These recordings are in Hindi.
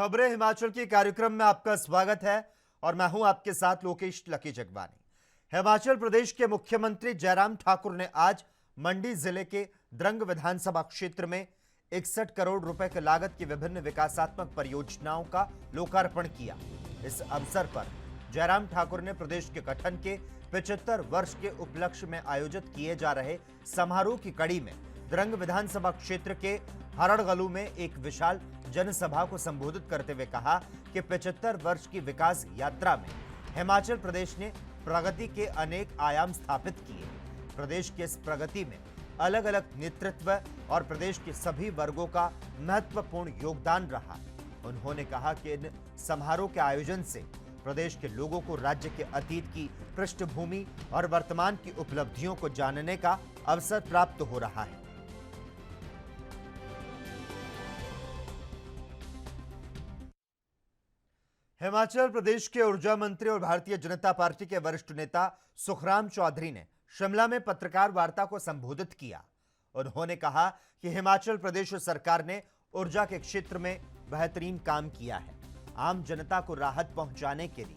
खबरें हिमाचल के कार्यक्रम में आपका स्वागत है और मैं हूं आपके साथ लोकेश लकी जगवानी। हिमाचल प्रदेश के मुख्यमंत्री जयराम ठाकुर ने आज मंडी जिले के द्रंग विधानसभा क्षेत्र में 61 करोड़ रुपए की लागत की विभिन्न विकासात्मक परियोजनाओं का लोकार्पण किया। इस अवसर पर जयराम ठाकुर ने प्रदेश के गठन के 75 वर्ष के उपलक्ष्य में आयोजित किए जा रहे समारोह की कड़ी में द्रंग विधानसभा क्षेत्र के हरड़गलू में एक विशाल जनसभा को संबोधित करते हुए कहा कि 75 वर्ष की विकास यात्रा में हिमाचल प्रदेश ने प्रगति के अनेक आयाम स्थापित किए। प्रदेश के इस प्रगति में अलग अलग नेतृत्व और प्रदेश के सभी वर्गों का महत्वपूर्ण योगदान रहा। उन्होंने कहा कि इन समारोह के आयोजन से प्रदेश के लोगों को राज्य के अतीत की पृष्ठभूमि और वर्तमान की उपलब्धियों को जानने का अवसर प्राप्त हो रहा है। हिमाचल प्रदेश के ऊर्जा मंत्री और भारतीय जनता पार्टी के वरिष्ठ नेता सुखराम चौधरी ने शिमला में पत्रकार वार्ता को संबोधित किया। उन्होंने कहा कि हिमाचल प्रदेश सरकार ने ऊर्जा के क्षेत्र में बेहतरीन काम किया है। आम जनता को राहत पहुंचाने के लिए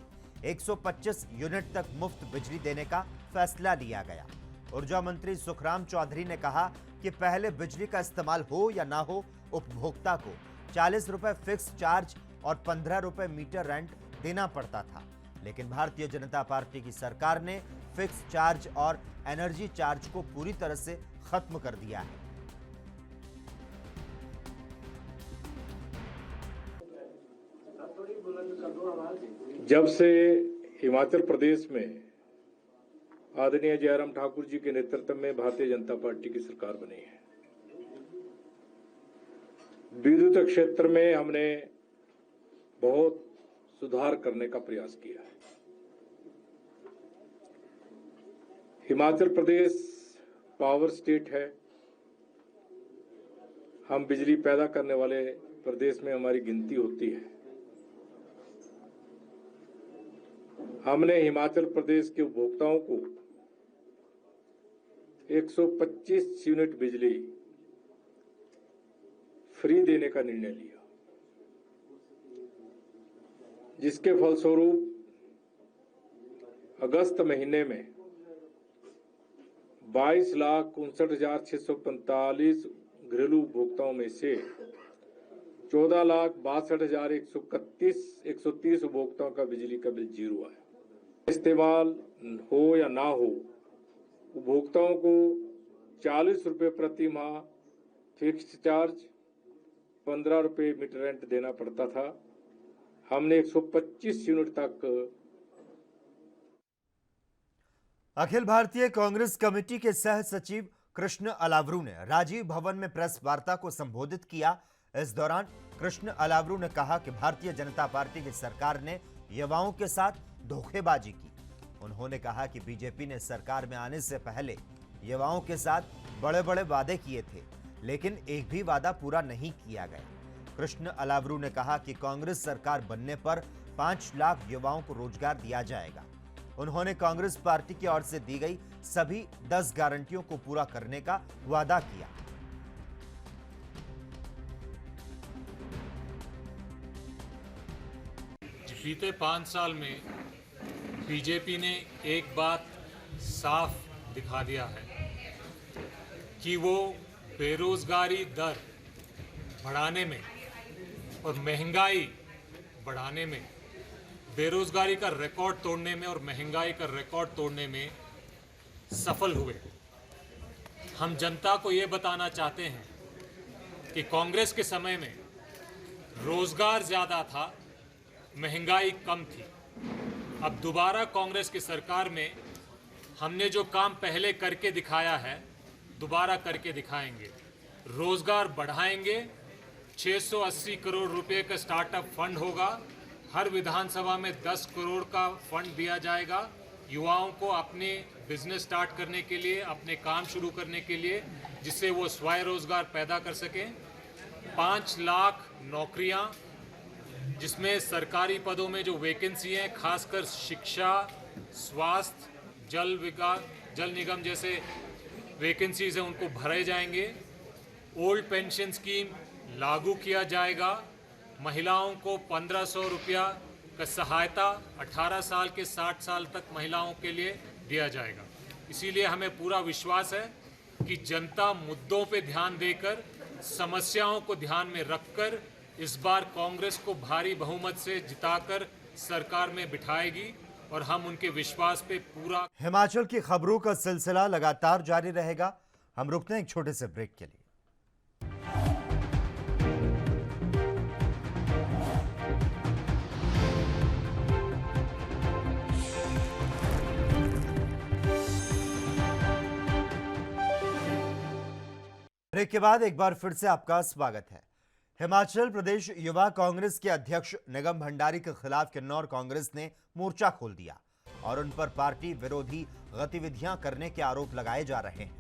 125 यूनिट तक मुफ्त बिजली देने का फैसला लिया गया। ऊर्जा मंत्री सुखराम चौधरी ने कहा कि पहले बिजली का इस्तेमाल हो या ना हो, उपभोक्ता को 40 रुपए फिक्स चार्ज और 15 रुपए मीटर रेंट देना पड़ता था, लेकिन भारतीय जनता पार्टी की सरकार ने फिक्स चार्ज और एनर्जी चार्ज को पूरी तरह से खत्म कर दिया है। जब से हिमाचल प्रदेश में आदरणीय जयराम ठाकुर जी के नेतृत्व में भारतीय जनता पार्टी की सरकार बनी है, विद्युत क्षेत्र में हमने बहुत सुधार करने का प्रयास किया है। हिमाचल प्रदेश पावर स्टेट है। हम बिजली पैदा करने वाले प्रदेश में हमारी गिनती होती है। हमने हिमाचल प्रदेश के उपभोक्ताओं को 125 यूनिट बिजली फ्री देने का निर्णय लिया, जिसके फलस्वरूप अगस्त महीने में 22,59,645 घरेलू उपभोक्ताओं में से 14,62,130 उपभोक्ताओं का बिजली का बिल जीरो आया। इस्तेमाल हो या ना हो, उपभोक्ताओं को 40 रुपए प्रति माह फिक्स्ड चार्ज, 15 रुपए मीटर रेंट देना पड़ता था। हमने 125 यूनिट तक। अखिल भारतीय कांग्रेस कमेटी के सह सचिव कृष्ण अलावरू ने राजीव भवन में प्रेस वार्ता को संबोधित किया। इस दौरान कृष्ण अलावरू ने कहा कि भारतीय जनता पार्टी की सरकार ने युवाओं के साथ धोखेबाजी की। उन्होंने कहा कि बीजेपी ने सरकार में आने से पहले युवाओं के साथ बड़े बड़े वादे किए थे, लेकिन एक भी वादा पूरा नहीं किया गया। कृष्ण अलावरू ने कहा कि कांग्रेस सरकार बनने पर 5 लाख युवाओं को रोजगार दिया जाएगा। उन्होंने कांग्रेस पार्टी की ओर से दी गई सभी 10 गारंटियों को पूरा करने का वादा किया। बीते 5 साल में बीजेपी ने एक बात साफ दिखा दिया है कि वो बेरोजगारी दर बढ़ाने में और महंगाई बढ़ाने में, बेरोजगारी का रिकॉर्ड तोड़ने में और महंगाई का रिकॉर्ड तोड़ने में सफल हुए। हम जनता को ये बताना चाहते हैं कि कांग्रेस के समय में रोजगार ज़्यादा था, महंगाई कम थी। अब दोबारा कांग्रेस की सरकार में हमने जो काम पहले करके दिखाया है, दोबारा करके दिखाएंगे। रोजगार बढ़ाएंगे। 680 करोड़ रुपए का स्टार्टअप फंड होगा। हर विधानसभा में 10 करोड़ का फंड दिया जाएगा युवाओं को अपने बिजनेस स्टार्ट करने के लिए, अपने काम शुरू करने के लिए, जिससे वो स्वयं रोजगार पैदा कर सकें। 5 लाख नौकरियां, जिसमें सरकारी पदों में जो वैकेंसी हैं, खासकर शिक्षा, स्वास्थ्य, जल निगम जैसे वैकेंसीज हैं, उनको भरे जाएंगे। ओल्ड पेंशन स्कीम लागू किया जाएगा। महिलाओं को 1500 रुपया का सहायता 18 साल के 60 साल तक महिलाओं के लिए दिया जाएगा। इसीलिए हमें पूरा विश्वास है कि जनता मुद्दों पे ध्यान देकर, समस्याओं को ध्यान में रखकर इस बार कांग्रेस को भारी बहुमत से जिताकर सरकार में बिठाएगी और हम उनके विश्वास पे पूरा। हिमाचल की खबरों का सिलसिला लगातार जारी रहेगा। हम रुकते हैं एक छोटे से ब्रेक के लिए। ब्रेक के बाद एक बार फिर से आपका स्वागत है। हिमाचल प्रदेश युवा कांग्रेस के अध्यक्ष निगम भंडारी के खिलाफ किन्नौर कांग्रेस ने मोर्चा खोल दिया और उन पर पार्टी विरोधी गतिविधियां करने के आरोप लगाए जा रहे हैं।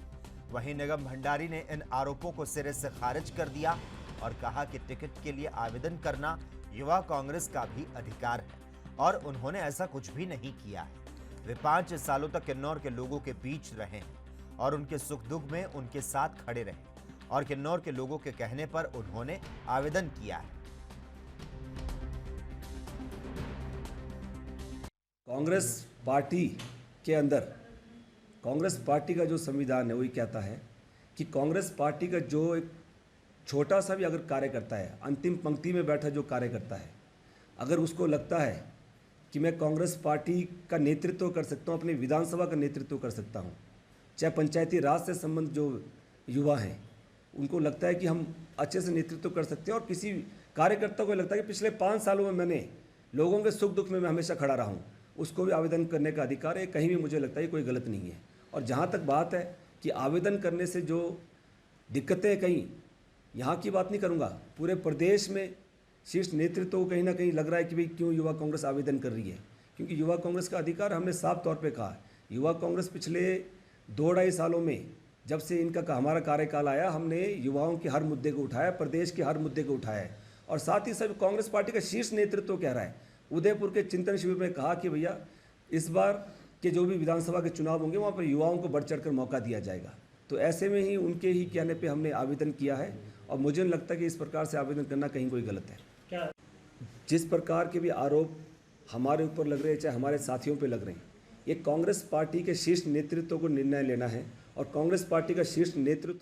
वहीं निगम भंडारी ने इन आरोपों को सिरे से खारिज कर दिया और कहा कि टिकट के लिए आवेदन करना युवा कांग्रेस का भी अधिकार है और उन्होंने ऐसा कुछ भी नहीं किया है। वे 5 सालों तक किन्नौर के लोगों के बीच रहे हैं और उनके सुख दुख में उनके साथ खड़े रहे और किन्नौर के लोगों के कहने पर उन्होंने आवेदन किया है। कांग्रेस पार्टी के अंदर कांग्रेस पार्टी का जो संविधान है वही कहता है कि कांग्रेस पार्टी का जो एक छोटा सा भी अगर कार्यकर्ता है, अंतिम पंक्ति में बैठा जो कार्यकर्ता है, अगर उसको लगता है कि मैं कांग्रेस पार्टी का नेतृत्व कर सकता हूँ, अपनी विधानसभा का नेतृत्व कर सकता हूँ, चाहे पंचायती राज से संबंध जो युवा हैं उनको लगता है कि हम अच्छे से नेतृत्व कर सकते हैं और किसी कार्यकर्ता को लगता है कि पिछले 5 सालों में मैंने लोगों के सुख दुख में मैं हमेशा खड़ा रहा हूँ, उसको भी आवेदन करने का अधिकार है। कहीं भी मुझे लगता है कोई गलत नहीं है। और जहाँ तक बात है कि आवेदन करने से जो दिक्कतें, कहीं यहाँ की बात नहीं करूँगा, पूरे प्रदेश में शीर्ष नेतृत्व को कहीं ना कहीं लग रहा है कि भाई क्यों युवा कांग्रेस आवेदन कर रही है, क्योंकि युवा कांग्रेस का अधिकार हमने साफ तौर पर कहा। युवा कांग्रेस पिछले 2-2.5 सालों में जब से इनका हमारा कार्यकाल आया, हमने युवाओं के हर मुद्दे को उठाया, प्रदेश के हर मुद्दे को उठाया है। और साथ ही सब कांग्रेस पार्टी का शीर्ष नेतृत्व कह रहा है, उदयपुर के चिंतन शिविर में कहा कि भैया इस बार के जो भी विधानसभा के चुनाव होंगे वहाँ पर युवाओं को बढ़ चढ़कर मौका दिया जाएगा। तो ऐसे में ही उनके ही कहने पे हमने आवेदन किया है और मुझे नहीं लगता कि इस प्रकार से आवेदन करना कहीं कोई गलत है। क्या जिस प्रकार के भी आरोप हमारे ऊपर लग रहे हैं, चाहे हमारे साथियों पर लग रहे हैं, ये कांग्रेस पार्टी के शीर्ष नेतृत्व को निर्णय लेना है और कांग्रेस पार्टी का शीर्ष नेतृत्व।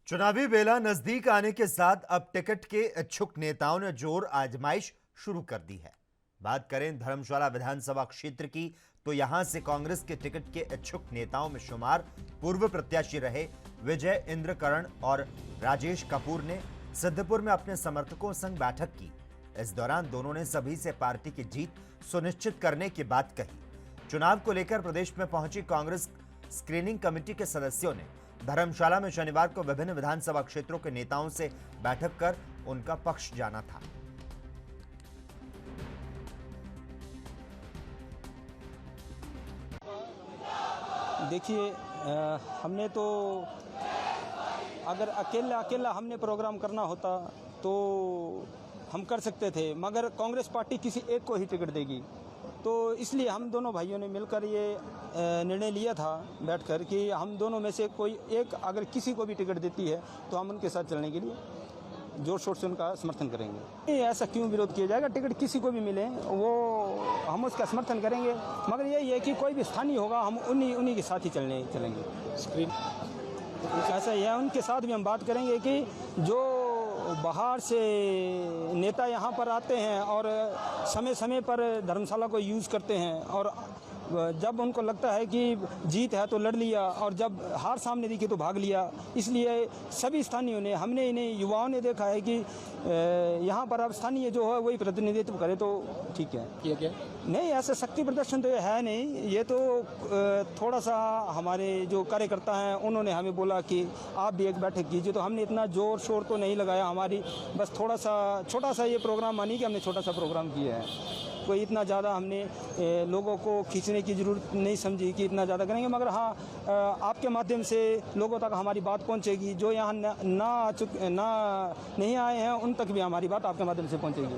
चुनावी बेला नजदीक आने के साथ अब टिकट के इच्छुक नेताओं ने जोर आजमाइश शुरू कर दी है। बात करें धर्मशाला विधानसभा क्षेत्र की, तो यहां से कांग्रेस के टिकट के इच्छुक नेताओं में शुमार पूर्व प्रत्याशी रहे विजय इंद्र करण और राजेश कपूर ने सिद्धपुर में अपने समर्थकों संग बैठक की। इस दौरान दोनों ने सभी से पार्टी की जीत सुनिश्चित करने की बात कही। चुनाव को लेकर प्रदेश में पहुंची कांग्रेस स्क्रीनिंग कमेटी के सदस्यों ने धर्मशाला में शनिवार को विभिन्न विधानसभा क्षेत्रों के नेताओं से बैठक कर उनका पक्ष जाना था। देखिए, हमने तो अगर अकेला हमने प्रोग्राम करना होता तो हम कर सकते थे, मगर कांग्रेस पार्टी किसी एक को ही टिकट देगी। तो इसलिए हम दोनों भाइयों ने मिलकर ये निर्णय लिया था बैठकर कि हम दोनों में से कोई एक अगर किसी को भी टिकट देती है तो हम उनके साथ चलने के लिए जोर शोर से उनका समर्थन करेंगे। ऐसा क्यों विरोध किया जाएगा? टिकट किसी को भी मिले वो हम उसका समर्थन करेंगे, मगर यही है कि कोई भी स्थानीय होगा हम उन्हीं के साथ ही चलेंगे। ऐसा ही है, उनके साथ भी हम बात करेंगे कि जो बाहर से नेता यहाँ पर आते हैं और समय समय पर धर्मशाला को यूज़ करते हैं और जब उनको लगता है कि जीत है तो लड़ लिया और जब हार सामने दिखी तो भाग लिया। इसलिए सभी स्थानीयों ने, हमने इन्हें युवाओं ने देखा है कि यहाँ पर अब स्थानीय जो है वही प्रतिनिधित्व करे तो ठीक है। क्या नहीं, ऐसा शक्ति प्रदर्शन तो ये है नहीं। ये तो थोड़ा सा हमारे जो कार्यकर्ता हैं उन्होंने हमें बोला कि आप भी एक बैठक कीजिए, तो हमने इतना जोर शोर तो नहीं लगाया। हमारी बस थोड़ा सा छोटा सा ये प्रोग्राम मानी कि हमने छोटा सा प्रोग्राम किया है। कोई इतना ज़्यादा हमने लोगों को खींचने की ज़रूरत नहीं समझी कि इतना ज़्यादा करेंगे, मगर हाँ, आपके माध्यम से लोगों तक हमारी बात पहुंचेगी। जो यहाँ नहीं आए हैं उन तक भी हमारी बात आपके माध्यम से पहुंचेगी।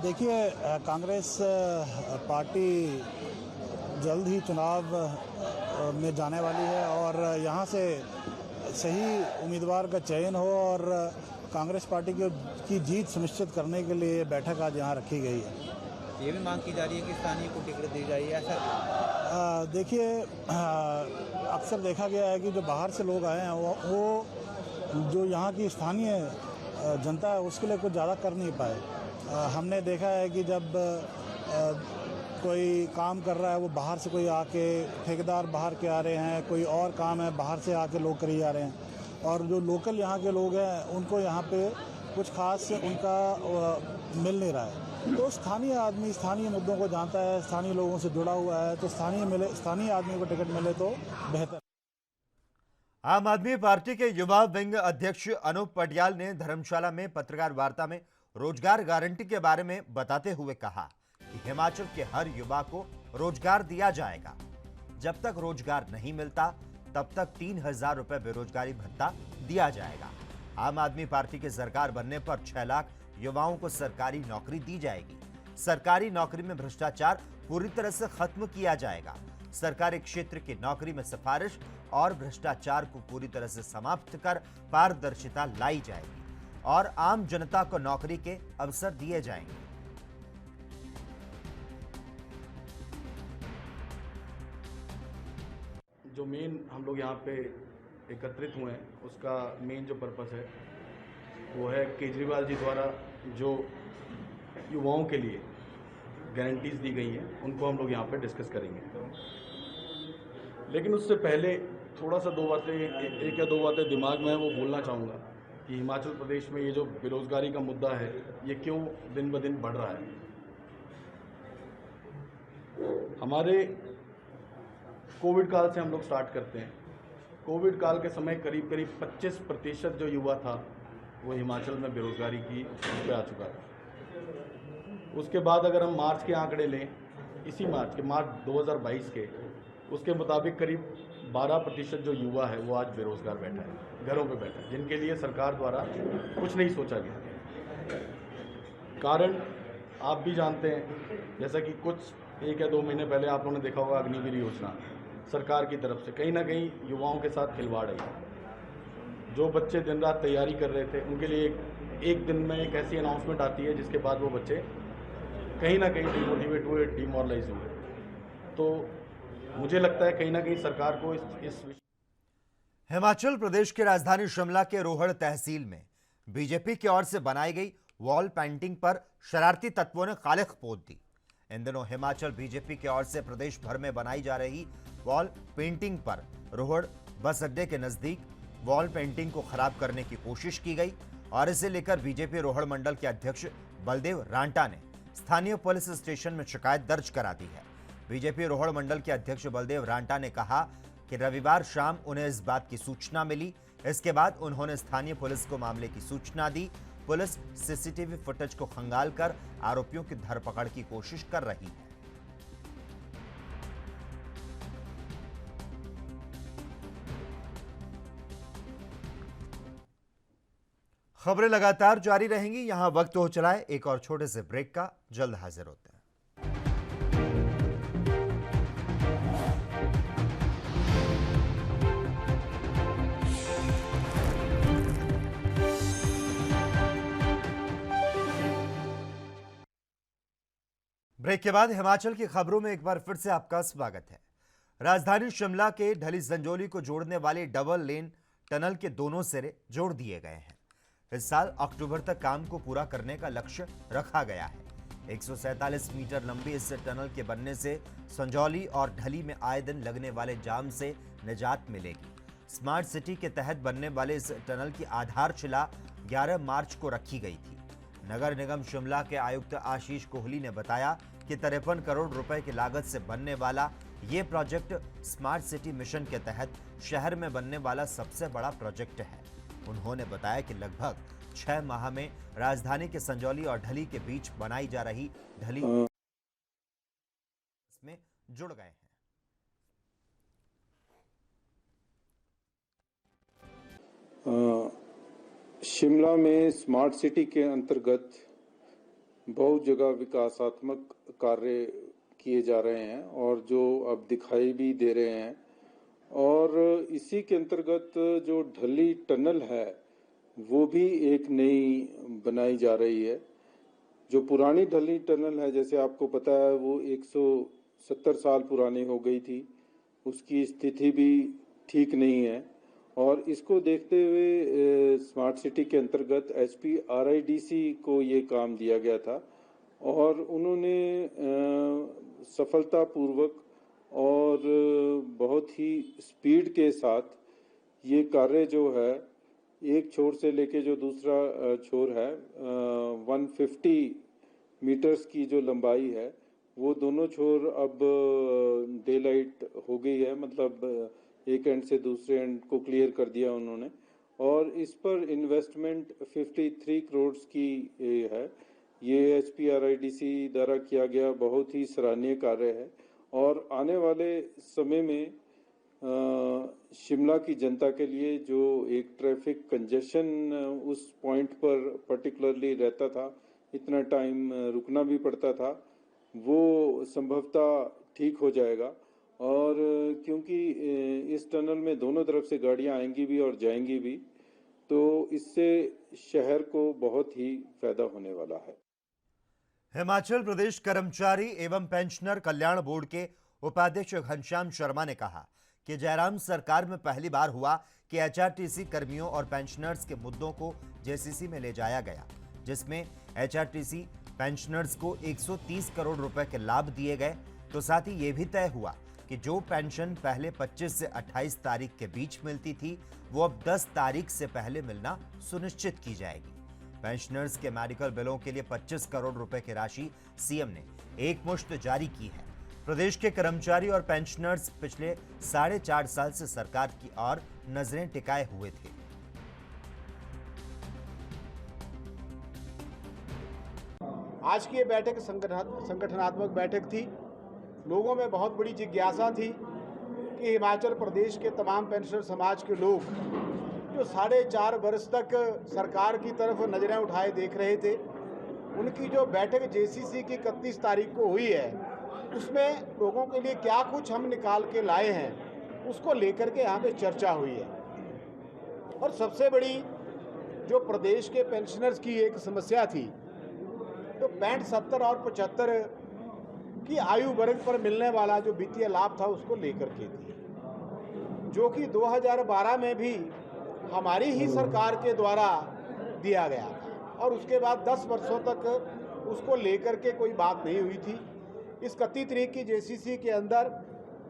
देखिए, कांग्रेस पार्टी जल्द ही चुनाव में जाने वाली है और यहाँ से सही उम्मीदवार का चयन हो और कांग्रेस पार्टी की जीत सुनिश्चित करने के लिए बैठक आज यहाँ रखी गई है। ये भी मांग की जा रही है कि स्थानीय को टिकट दी जाए, ऐसा देखिए, अक्सर देखा गया है कि जो बाहर से लोग आए हैं वो जो यहाँ की स्थानीय जनता है उसके लिए कुछ ज़्यादा कर नहीं पाए। हमने देखा है कि जब कोई काम कर रहा है वो बाहर से कोई आके, ठेकेदार बाहर के आ रहे हैं, कोई और काम है बाहर से आके लोग करी जा रहे हैं, और जो लोकल यहाँ के लोग हैं उनको यहाँ पे कुछ खास उनका मिल नहीं रहा है। तो स्थानीय आदमी स्थानीय मुद्दों को जानता है, स्थानीय लोगों से जुड़ा हुआ है, तो स्थानीय आदमी को टिकट मिले तो बेहतर। आम आदमी पार्टी के युवा विंग अध्यक्ष अनूप पटियाल ने धर्मशाला में पत्रकार वार्ता में रोजगार गारंटी के बारे में बताते हुए कहा कि हिमाचल के हर युवा को रोजगार दिया जाएगा। जब तक रोजगार नहीं मिलता तब तक 3,000 रुपए बेरोजगारी भत्ता दिया जाएगा। आम आदमी पार्टी की सरकार बनने पर 6 लाख युवाओं को सरकारी नौकरी दी जाएगी। सरकारी नौकरी में भ्रष्टाचार पूरी तरह से खत्म किया जाएगा। सरकारी क्षेत्र की नौकरी में सिफारिश और भ्रष्टाचार को पूरी तरह से समाप्त कर पारदर्शिता लाई जाएगी और आम जनता को नौकरी के अवसर दिए जाएंगे। जो मेन हम लोग यहाँ पे एकत्रित हुए हैं उसका मेन जो पर्पस है वो है केजरीवाल जी द्वारा जो युवाओं के लिए गारंटीज दी गई हैं उनको हम लोग यहाँ पे डिस्कस करेंगे। लेकिन उससे पहले थोड़ा सा एक या दो बातें दिमाग में है वो बोलना चाहूँगा कि हिमाचल प्रदेश में ये जो बेरोज़गारी का मुद्दा है ये क्यों दिन ब दिन बढ़ रहा है। हमारे कोविड काल से हम लोग स्टार्ट करते हैं। कोविड काल के समय करीब 25% जो युवा था वो हिमाचल में बेरोज़गारी की पे आ चुका था। उसके बाद अगर हम मार्च के आंकड़े लें, इसी मार्च 2022 के, उसके मुताबिक करीब 12% जो युवा है वो आज बेरोज़गार बैठा है, घरों पे बैठा है, जिनके लिए सरकार द्वारा कुछ नहीं सोचा गया। कारण आप भी जानते हैं, जैसा कि कुछ 1 या 2 महीने पहले आप लोगों ने देखा होगा अग्निवीर योजना सरकार की तरफ से कहीं ना कहीं युवाओं के साथ खिलवाड़ है। जो बच्चे दिन रात तैयारी कर रहे थे उनके लिए एक दिन में एक ऐसी अनाउंसमेंट आती है जिसके बाद वो बच्चे कहीं ना कहीं डिमोटिवेट हुए, डिमोरलाइज हुए। तो मुझे लगता है कहीं ना कहीं सरकार को इस हिमाचल प्रदेश की राजधानी शिमला के रोहड़ तहसील में बीजेपी की ओर से बनाई गई वॉल पेंटिंग पर शरारती तत्वों ने कालिख पोत दी। इन दिनों हिमाचल बीजेपी की ओर से प्रदेश भर में बनाई जा रही वॉल पेंटिंग पर रोहड़ बस अड्डे के नजदीक वॉल पेंटिंग को खराब करने की कोशिश की गई और इसे लेकर बीजेपी रोहड़ मंडल के अध्यक्ष बलदेव रांटा ने स्थानीय पुलिस स्टेशन में शिकायत दर्ज करा दी है। बीजेपी रोहड़ मंडल के अध्यक्ष बलदेव रांटा ने कहा कि रविवार शाम उन्हें इस बात की सूचना मिली। इसके बाद उन्होंने स्थानीय पुलिस को मामले की सूचना दी। पुलिस सीसीटीवी फुटेज को खंगाल कर आरोपियों की धरपकड़ की कोशिश कर रही है। खबरें लगातार जारी रहेंगी। यहां वक्त हो चला है एक और छोटे से ब्रेक का। जल्द हाजिर होते हैं। ब्रेक के बाद हिमाचल की खबरों में एक बार फिर से आपका स्वागत है। राजधानी शिमला के ढली संजौली को जोड़ने वाले डबल लेन टनल के दोनों सिरे जोड़ दिए गए हैं। इस साल अक्टूबर तक काम को पूरा करने का लक्ष्य रखा गया है। 147 मीटर लंबी इस टनल के बनने से संजौली और ढली में आए दिन लगने वाले जाम से निजात मिलेगी। स्मार्ट सिटी के तहत बनने वाले इस टनल की आधारशिला 11 मार्च को रखी गई थी। नगर निगम शिमला के आयुक्त आशीष कोहली ने बताया कि 53 करोड़ रुपए की लागत से बनने वाला ये प्रोजेक्ट स्मार्ट सिटी मिशन के तहत शहर में बनने वाला सबसे बड़ा प्रोजेक्ट है। उन्होंने बताया कि लगभग 6 माह में राजधानी के संजौली और ढली के बीच बनाई जा रही ढली में जुड़ गए हैं। शिमला में स्मार्ट सिटी के अंतर्गत बहुत जगह विकासात्मक कार्य किए जा रहे हैं और जो अब दिखाई भी दे रहे हैं, और इसी के अंतर्गत जो ढली टनल है वो भी एक नई बनाई जा रही है। जो पुरानी ढली टनल है, जैसे आपको पता है, वो 170 साल पुरानी हो गई थी, उसकी स्थिति भी ठीक नहीं है। और इसको देखते हुए स्मार्ट सिटी के अंतर्गत HPRIDC को ये काम दिया गया था और उन्होंने सफलतापूर्वक और बहुत ही स्पीड के साथ ये कार्य जो है, एक छोर से लेके जो दूसरा छोर है, 150 मीटर्स की जो लंबाई है, वो दोनों छोर अब डे लाइट हो गई है, मतलब एक एंड से दूसरे एंड को क्लियर कर दिया उन्होंने। और इस पर इन्वेस्टमेंट 53 करोड़ की है। ये HPRIDC द्वारा किया गया बहुत ही सराहनीय कार्य है और आने वाले समय में शिमला की जनता के लिए जो एक ट्रैफिक कंजेशन उस पॉइंट पर पर्टिकुलरली रहता था, इतना टाइम रुकना भी पड़ता था, वो संभवतः ठीक हो जाएगा। और क्योंकि इस टनल में दोनों तरफ से गाड़ियां आएंगी भी और जाएंगी भी, तो इससे शहर को बहुत ही फायदा होने वाला है। हिमाचल प्रदेश कर्मचारी एवं पेंशनर कल्याण बोर्ड के उपाध्यक्ष घनश्याम शर्मा ने कहा कि जयराम सरकार में पहली बार हुआ कि HRTC कर्मियों और पेंशनर्स के मुद्दों को JCC में ले जाया गया, जिसमें HRTC पेंशनर्स को 130 करोड़ रुपए के लाभ दिए गए। तो साथ ही ये भी तय हुआ कि जो पेंशन पहले 25 से 28 तारीख के बीच मिलती थी, वो अब 10 तारीख से पहले मिलना सुनिश्चित की जाएगी। पेंशनर्स के मेडिकल बिलों के लिए 25 करोड़ रुपए की राशि सीएम ने एक मुश्त जारी की है। प्रदेश के कर्मचारी और पेंशनर्स पिछले 4.5 साल से सरकार की ओर नजरें टिकाए हुए थे। आज की ये बैठक संगठनात्मक बैठक थी। लोगों में बहुत बड़ी जिज्ञासा थी कि हिमाचल प्रदेश के तमाम पेंशनर समाज के लोग जो 4.5 वर्ष तक सरकार की तरफ नजरें उठाए देख रहे थे, उनकी जो बैठक JCC की 31 तारीख को हुई है, उसमें लोगों के लिए क्या कुछ हम निकाल के लाए हैं, उसको लेकर के यहाँ पे चर्चा हुई है। और सबसे बड़ी जो प्रदेश के पेंशनर्स की एक समस्या थी, तो 65, 70 और 75 की आयु वर्ग पर मिलने वाला जो वित्तीय लाभ था, उसको लेकर के थी, जो कि 2012 में भी हमारी ही सरकार के द्वारा दिया गया और उसके बाद 10 वर्षों तक उसको लेकर के कोई बात नहीं हुई थी। इस 31 तारीख की JCC के अंदर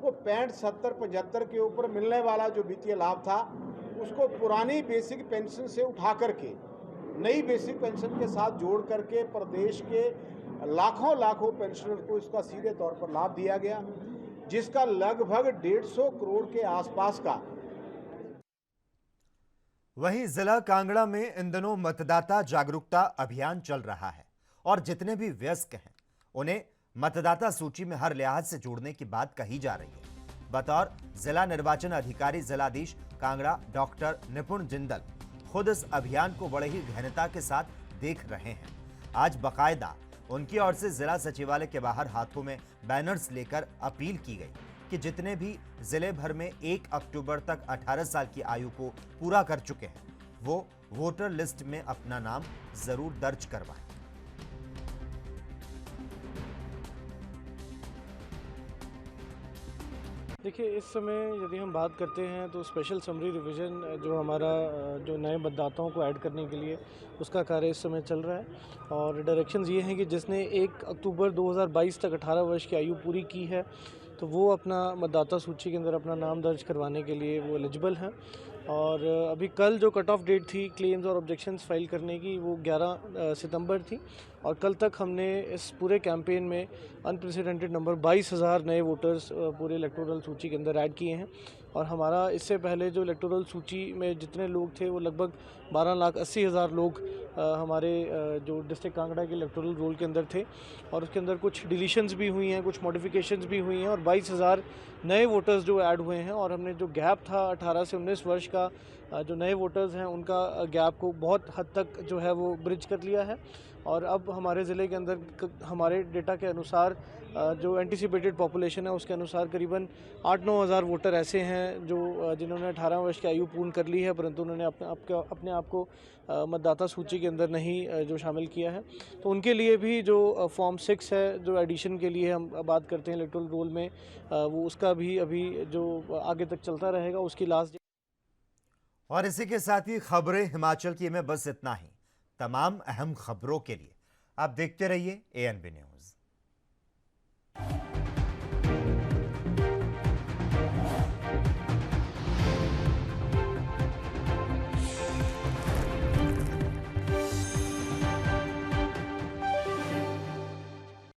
वो 65, 70, 75 के ऊपर मिलने वाला जो वित्तीय लाभ था, उसको पुरानी बेसिक पेंशन से उठा करके नई बेसिक पेंशन के साथ जोड़ करके प्रदेश के लाखों पेंशनर को इसका सीधे तौर पर लाभ दिया गया, जिसका लगभग 150 करोड़ के आसपास का। वहीं जिला कांगड़ा में इन दिनों मतदाता जागरूकता अभियान चल रहा है और जितने भी वयस्क हैं, उन्हें मतदाता सूची में हर लिहाज से जोड़ने की बात कही जा रही है। बतौर जिला निर्वाचन अधिकारी जिलाधीश कांगड़ा डॉक्टर निपुण जिंदल खुद इस अभियान को बड़े ही गहनता के साथ देख रहे हैं। आज बाकायदा उनकी ओर से जिला सचिवालय के बाहर हाथों में बैनर्स लेकर अपील की गई कि जितने भी जिले भर में 1 अक्टूबर तक 18 साल की आयु को पूरा कर चुके हैं, वो वोटर लिस्ट में अपना नाम जरूर दर्ज करवाएं। देखिए, इस समय यदि हम बात करते हैं तो स्पेशल समरी रिवीजन जो हमारा जो नए मतदाताओं को ऐड करने के लिए उसका कार्य इस समय चल रहा है और डायरेक्शंस ये हैं कि जिसने 1 अक्टूबर 2022 तक 18 वर्ष की आयु पूरी की है तो वो अपना मतदाता सूची के अंदर अपना नाम दर्ज करवाने के लिए वो एलिजिबल हैं। और अभी कल जो कट ऑफ डेट थी क्लेम्स और ऑब्जेक्शंस फाइल करने की, वो 11 सितंबर थी और कल तक हमने इस पूरे कैंपेन में अनप्रेसिडेंटेड नंबर 22,000 नए वोटर्स पूरे इलेक्टोरल सूची के अंदर ऐड किए हैं। और हमारा इससे पहले जो इलेक्टोरल सूची में जितने लोग थे वो लगभग 12,80,000 लोग हमारे जो डिस्ट्रिक्ट कांगड़ा के इलेक्टोरल रोल के अंदर थे और उसके अंदर कुछ डिलीशंस भी हुई हैं, कुछ मॉडिफिकेशंस भी हुई हैं और 22,000 नए वोटर्स जो ऐड हुए हैं। और हमने जो गैप था 18 से 19 वर्ष का जो नए वोटर्स हैं उनका गैप को बहुत हद तक जो है वो ब्रिज कर लिया है और अब हमारे ज़िले के अंदर हमारे डेटा के अनुसार जो एंटिसिपेटेड पॉपुलेशन है उसके अनुसार करीबन 8-9 हज़ार वोटर ऐसे हैं जो जिन्होंने 18 वर्ष की आयु पूर्ण कर ली है, परंतु उन्होंने अपने आप को मतदाता सूची के अंदर नहीं जो शामिल किया है। तो उनके लिए भी जो फॉर्म 6 है जो एडिशन के लिए हम बात करते हैं इलेक्टोरल रोल में, वो उसका भी अभी जो आगे तक चलता रहेगा, उसकी लास्ट। और इसी के साथ ही खबरें हिमाचल की में बस इतना ही। तमाम अहम खबरों के लिए आप देखते रहिए ANB न्यूज़।